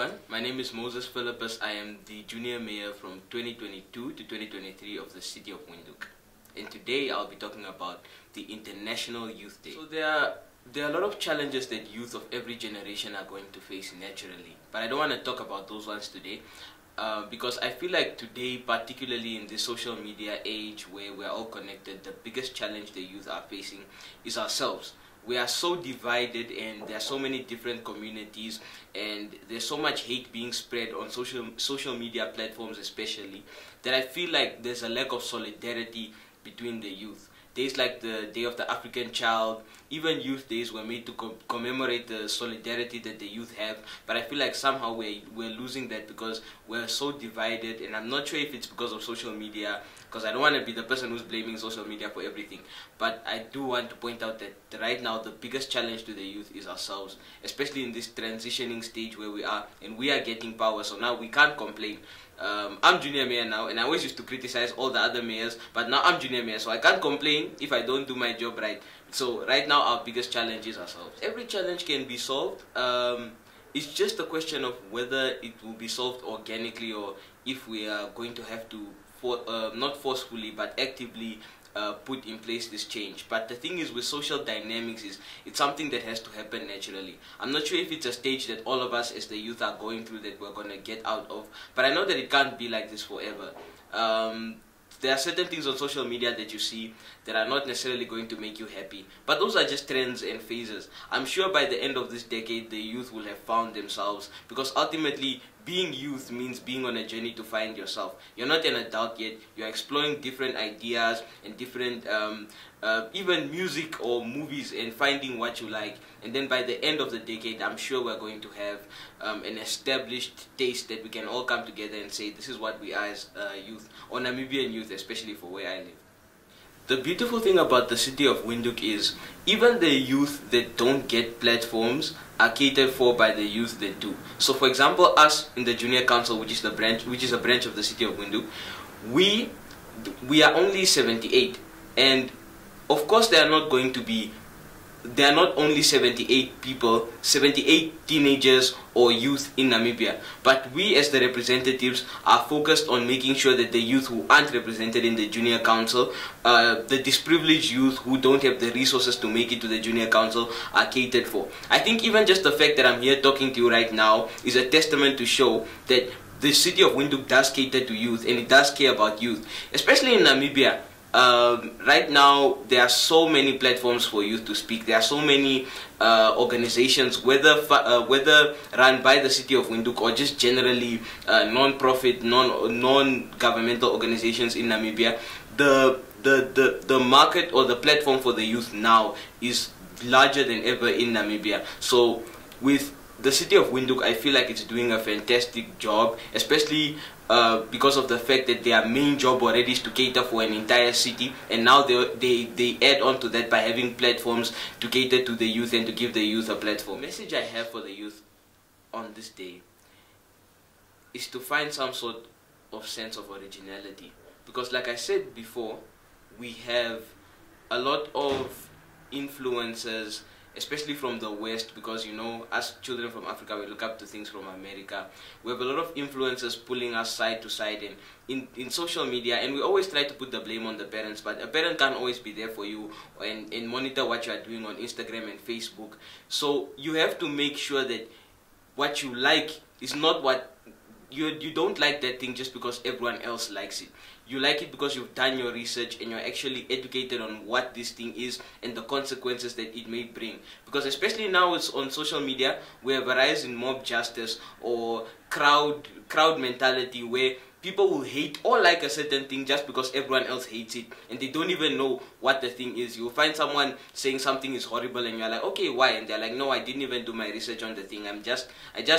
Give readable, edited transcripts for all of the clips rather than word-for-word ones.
everyone, my name is Moses Philippus. I am the junior mayor from 2022 to 2023 of the city of Windhoek. And today I'll be talking about the International Youth Day. So there are a lot of challenges that youth of every generation are going to face naturally. But I don't want to talk about those ones today because I feel like today, particularly in this social media age where we're all connected, the biggest challenge the youth are facing is ourselves. We are so divided and there are so many different communities and there's so much hate being spread on social media platforms especially, that I feel like there's a lack of solidarity between the youth. Days like the Day of the African Child, even youth days were made to commemorate the solidarity that the youth have, but I feel like somehow we're losing that because we're so divided, and I'm not sure if it's because of social media, because I don't want to be the person who's blaming social media for everything, but I do want to point out that right now the biggest challenge to the youth is ourselves, especially in this transitioning stage where we are, and we are getting power, so now we can't complain. I'm junior mayor now, and I always used to criticize all the other mayors, but now I'm junior mayor, so I can't complain if I don't do my job right. So right now our biggest challenge is ourselves. Every challenge can be solved. It's just a question of whether it will be solved organically or if we are going to have to, not forcefully but actively, put in place this change. But the thing is, with social dynamics, it's something that has to happen naturally. I'm not sure if it's a stage that all of us as the youth are going through that we're going to get out of, but I know that it can't be like this forever. There are certain things on social media that you see that are not necessarily going to make you happy, but those are just trends and phases. I'm sure by the end of this decade the youth will have found themselves, because ultimately being youth means being on a journey to find yourself. You're not an adult yet, you're exploring different ideas and different even music or movies and finding what you like, and then by the end of the decade I'm sure we're going to have an established taste that we can all come together and say this is what we are as youth, or Namibian youth, especially for where I live. The beautiful thing about the city of Windhoek is even the youth that don't get platforms are catered for by the youth that do. So for example, us in the junior council, which is a branch of the city of Windhoek, we are only 78, and of course there are not only 78 people, 78 teenagers or youth in Namibia, but we as the representatives are focused on making sure that the youth who aren't represented in the junior council, the disprivileged youth who don't have the resources to make it to the junior council, are catered for. I think even just the fact that I'm here talking to you right now is a testament to show that the city of Windhoek does cater to youth and it does care about youth, especially in Namibia. Right now there are so many platforms for youth to speak. There are so many organizations, whether run by the city of Windhoek or just generally non-profit, non-governmental organizations in Namibia. The market or the platform for the youth now is larger than ever in Namibia. So with the city of Windhoek, I feel like it's doing a fantastic job, especially because of the fact that their main job already is to cater for an entire city, and now they add on to that by having platforms to cater to the youth and to give the youth a platform. The message I have for the youth on this day is to find some sort of sense of originality, because like I said before, we have a lot of influences, especially from the West, because you know, as children from Africa, we look up to things from America. We have a lot of influences pulling us side to side in social media, and we always try to put the blame on the parents, but a parent can't always be there for you and monitor what you are doing on Instagram and Facebook. So you have to make sure that what you like is not what you don't like that thing just because everyone else likes it. You like it because you've done your research and you're actually educated on what this thing is and the consequences that it may bring. Because especially now it's on social media, we have a rise in mob justice or crowd mentality, where people will hate or like a certain thing just because everyone else hates it and they don't even know what the thing is. You'll find someone saying something is horrible and you're like, okay, why? And they're like, no, I didn't even do my research on the thing. I just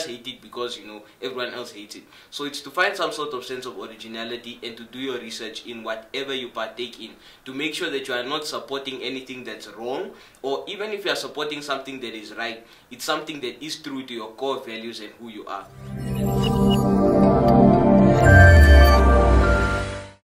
hate it because, you know, everyone else hates it. So it's to find some sort of sense of originality and to do your research in whatever you partake in, to make sure that you are not supporting anything that's wrong, or even if you are supporting something that is right, it's something that is true to your core values and who you are.